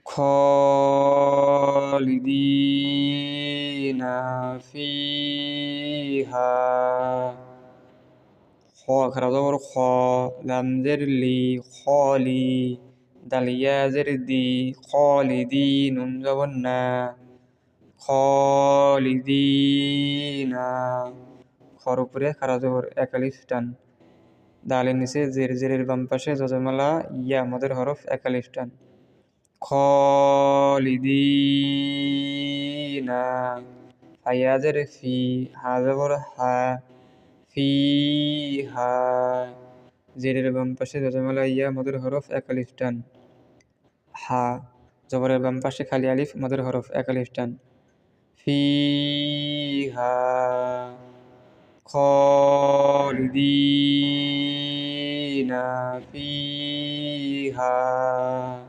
খালিদিনা ফিহা। খ খারাপ জবর খ, লাম জের লি, খলি, দালিয়া জের দি, খলিদি, নুন জবর না, খলিদিনা। খর উপরে খারাপ জবর এক আলিফ টান, দালের নিচে জের, জেরের বাম পাশে জজমালা ইয়া মদের হরফ এক আলিফ টান। খালিদিনা। হায়া জের ফি, হা জবর হা, ফিহা, জেরের বাম পাশে জজমালা ইয়া মদের হরফ এক আলিফ টান। হা জবরের বাম পাশে খালি আলিফ মদের হরফ এক আলিফ টান। ফিহা খালিদিনা ফিহা।